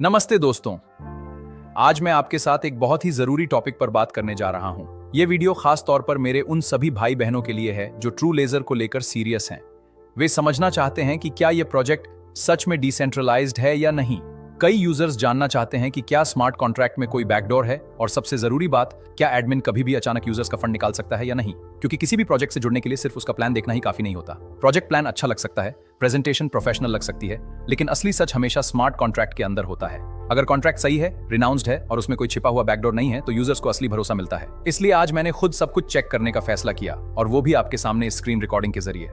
नमस्ते दोस्तों। आज मैं आपके साथ एक बहुत ही जरूरी टॉपिक पर बात करने जा रहा हूं। ये वीडियो खास तौर पर मेरे उन सभी भाई बहनों के लिए है जो ट्रू लेजर को लेकर सीरियस हैं। वे समझना चाहते हैं कि क्या यह प्रोजेक्ट सच में डिसेंट्रलाइज्ड है या नहीं। कई यूजर्स जानना चाहते हैं कि क्या स्मार्ट कॉन्ट्रैक्ट में कोई बैकडोर है, और सबसे जरूरी बात, क्या एडमिन कभी भी अचानक यूजर्स का फंड निकाल सकता है या नहीं। क्योंकि किसी भी प्रोजेक्ट से जुड़ने के लिए सिर्फ उसका प्लान देखना ही काफी नहीं होता। प्रोजेक्ट प्लान अच्छा लग सकता है, प्रेजेंटेशन प्रोफेशनल लग सकती है, लेकिन असली सच हमेशा स्मार्ट कॉन्ट्रैक्ट के अंदर होता है। अगर कॉन्ट्रैक्ट सही है, रिनाउंस्ड है और उसमें कोई छिपा हुआ बैकडोर नहीं है, तो यूजर्स को असली भरोसा मिलता है। इसलिए आज मैंने खुद सब कुछ चेक करने का फैसला किया, और वो भी आपके सामने स्क्रीन रिकॉर्डिंग के जरिए।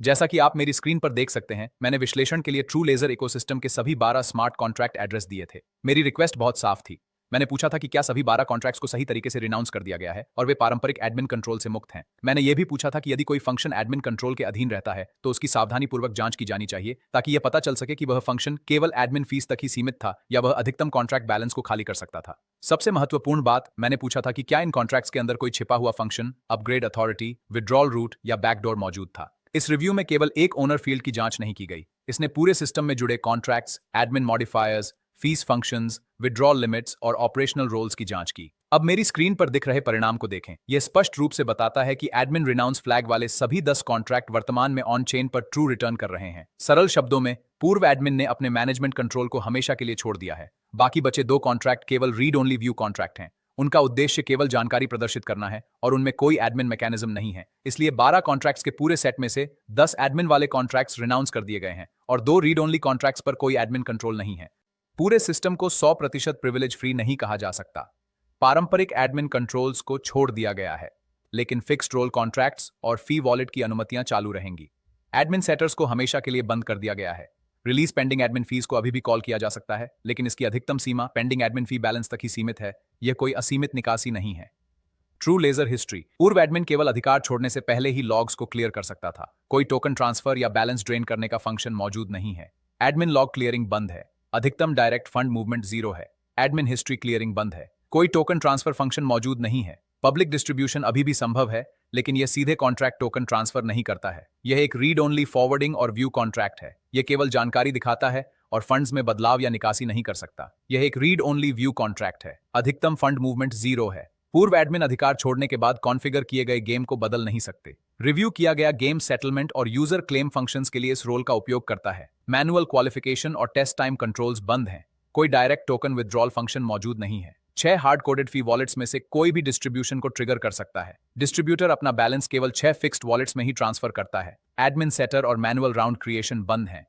जैसा कि आप मेरी स्क्रीन पर देख सकते हैं, मैंने विश्लेषण के लिए ट्रू लेजर इकोसिस्टम के सभी 12 स्मार्ट कॉन्ट्रैक्ट एड्रेस दिए थे। मेरी रिक्वेस्ट बहुत साफ थी। मैंने पूछा था कि क्या सभी 12 कॉन्ट्रैक्ट्स को सही तरीके से रिनाउंस कर दिया गया है और वे पारंपरिक एडमिन कंट्रोल से मुक्त हैं। मैंने यह भी पूछा था कि यदि कोई फंक्शन एडमिन कंट्रोल के अधीन रहता है तो उसकी सावधानीपूर्वक जांच की जानी चाहिए, ताकि यह पता चल सके कि वह फंक्शन केवल एडमिन फीस तक ही सीमित था या वह अधिकतम कॉन्ट्रैक्ट बैलेंस को खाली कर सकता था। सबसे महत्वपूर्ण बात, मैंने पूछा था कि क्या इन कॉन्ट्रैक्ट्स के अंदर कोई छिपा हुआ function, upgrade authority, withdrawal route या बैकडोर मौजूद था। इस रिव्यू में केवल एक ओनर फील्ड की जांच नहीं की गई। इसने पूरे सिस्टम में जुड़े contracts, admin modifiers, fees functions, withdrawal limits और ऑपरेशनल रोल्स की जांच की। अब मेरी स्क्रीन पर दिख रहे परिणाम को देखें। यह स्पष्ट रूप से बताता है कि एडमिन रिनाउंस फ्लैग वाले सभी 10 कॉन्ट्रैक्ट वर्तमान में ऑन चेन पर ट्रू रिटर्न कर रहे हैं। सरल शब्दों में, पूर्व एडमिन ने अपने मैनेजमेंट कंट्रोल को हमेशा के लिए छोड़ दिया है। बाकी बचे 2 कॉन्ट्रैक्ट केवल रीड ओनली व्यू कॉन्ट्रैक्ट हैं। उनका उद्देश्य केवल जानकारी प्रदर्शित करना है और उनमें कोई एडमिन मैकेनिज्म नहीं है। इसलिए 12 कॉन्ट्रैक्ट्स के पूरे सेट में से 10 एडमिन वाले कॉन्ट्रैक्ट्स रिनाउंस कर दिए गए हैं और 2 रीड ओनली कॉन्ट्रैक्ट्स पर कोई एडमिन कंट्रोल नहीं है। पूरे सिस्टम को 100% प्रिविलेज फ्री नहीं कहा जा सकता। पारंपरिक एडमिन कंट्रोल्स को छोड़ दिया गया है, लेकिन फिक्स्ड रोल कॉन्ट्रैक्ट्स और फी वॉलेट की अनुमतियां चालू रहेंगी। एडमिन सेटर्स को हमेशा के लिए बंद कर दिया गया है। रिलीज पेंडिंग एडमिन फीस को अभी भी कॉल किया जा सकता है, लेकिन इसकी अधिकतम सीमा पेंडिंग एडमिन फी बैलेंस तक ही सीमित है। यह कोई असीमित निकासी नहीं है। ट्रू लेजर हिस्ट्री, पूर्व एडमिन केवल अधिकार छोड़ने से पहले ही लॉग्स को क्लियर कर सकता था। कोई टोकन ट्रांसफर या बैलेंस ड्रेन करने का फंक्शन मौजूद नहीं है। एडमिन लॉग क्लियरिंग बंद है। अधिकतम डायरेक्ट फंड मूवमेंट 0 है। एडमिन हिस्ट्री क्लियरिंग बंद है। कोई टोकन ट्रांसफर फंक्शन मौजूद नहीं है। पब्लिक डिस्ट्रीब्यूशन अभी भी संभव है, लेकिन यह सीधे कॉन्ट्रैक्ट टोकन ट्रांसफर नहीं करता है। यह एक रीड ओनली फॉरवर्डिंग और व्यू कॉन्ट्रैक्ट है। यह केवल जानकारी दिखाता है और फंड्स में बदलाव या निकासी नहीं कर सकता। यह एक रीड ओनली व्यू कॉन्ट्रैक्ट है। अधिकतम फंड मूवमेंट 0 है। पूर्व एडमिन अधिकार छोड़ने के बाद कॉन्फ़िगर किए गए गेम को बदल नहीं सकते। रिव्यू किया गया गेम सेटलमेंट और यूजर क्लेम फंक्शंस के लिए इस रोल का उपयोग करता है। मैनुअल क्वालिफिकेशन और टेस्ट टाइम कंट्रोल्स बंद हैं। कोई डायरेक्ट टोकन विथड्रॉल फंक्शन मौजूद नहीं है। 6 हार्ड कोडेड फी वॉलेट्स में से कोई भी डिस्ट्रीब्यूशन को ट्रिगर कर सकता है। डिस्ट्रीब्यूटर अपना बैलेंस केवल 6 फिक्स्ड वॉलेट्स में ही ट्रांसफर करता है। एडमिन सेटर और मैनुअल राउंड क्रिएशन बंद है।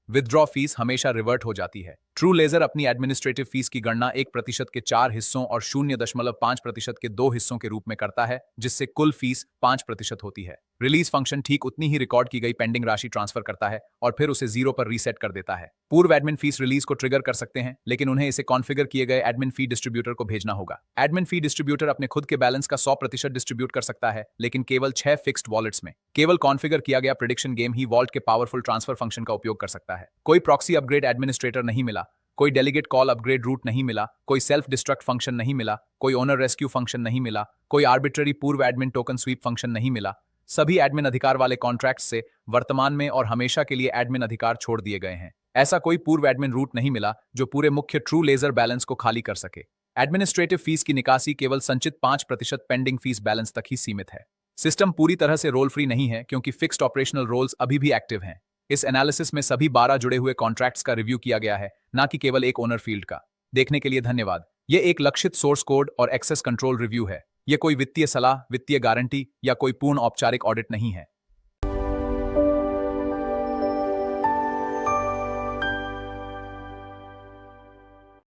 विथड्रॉ फीस हमेशा रिवर्ट हो जाती है। ट्रू लेजर अपनी एडमिनिस्ट्रेटिव फीस की गणना 1% के 4 हिस्सों और 0.5% के 2 हिस्सों के रूप में करता है, जिससे कुल फीस 5% होती है। रिलीज फंक्शन ठीक उतनी ही रिकॉर्ड की गई पेंडिंग राशि ट्रांसफर करता है और फिर उसे 0 पर रीसेट कर देता है। पूर्व एडमिन फीस रिलीज को ट्रिगर कर सकते हैं, लेकिन उन्हें इसे कॉन्फ़िगर किए गए एडमिन फी डिस्ट्रीब्यूटर को भेजना होगा। एडमिन फी डिस्ट्रीब्यूटर अपने खुद के बैलेंस का 100% डिस्ट्रीब्यूट कर सकता है, लेकिन केवल 6 फिक्स्ड वॉलेट्स में। केवल कॉन्फ़िगर किया गया प्रेडिक्शन गेम ही वॉल्ट के पावरफुल ट्रांसफर फंक्शन का उपयोग कर सकता है। कोई प्रॉक्सी अपग्रेड एडमिनिस्ट्रेटर नहीं मिला, कोई डेलीगेट कॉल अपग्रेड रूट नहीं मिला, कोई सेल्फ डिस्ट्रक्ट फंक्शन नहीं मिला, कोई ओनर रेस्क्यू फंक्शन नहीं मिला, कोई आर्बिट्ररी पूर्व एडमिन टोकन स्वीप फंक्शन नहीं मिला। सभी एडमिन अधिकार वाले कॉन्ट्रैक्ट्स से वर्तमान में और हमेशा के लिए एडमिन अधिकार छोड़ दिए गए हैं। ऐसा कोई पूर्व एडमिन रूट नहीं मिला जो पूरे मुख्य ट्रू लेजर बैलेंस को खाली कर सके। एडमिनिस्ट्रेटिव फीस की निकासी केवल संचित 5% पेंडिंग फीस बैलेंस तक ही सीमित है। सिस्टम पूरी तरह से रोल फ्री नहीं है, क्योंकि फिक्स्ड ऑपरेशनल रोल्स अभी भी एक्टिव हैं। इस एनालिसिस में सभी 12 जुड़े हुए कॉन्ट्रैक्ट्स का रिव्यू किया गया है, ना कि केवल एक ओनर फील्ड का। देखने के लिए धन्यवाद। यह एक लक्षित सोर्स कोड और एक्सेस कंट्रोल रिव्यू है। यह कोई वित्तीय सलाह, वित्तीय गारंटी या कोई पूर्ण औपचारिक ऑडिट नहीं है।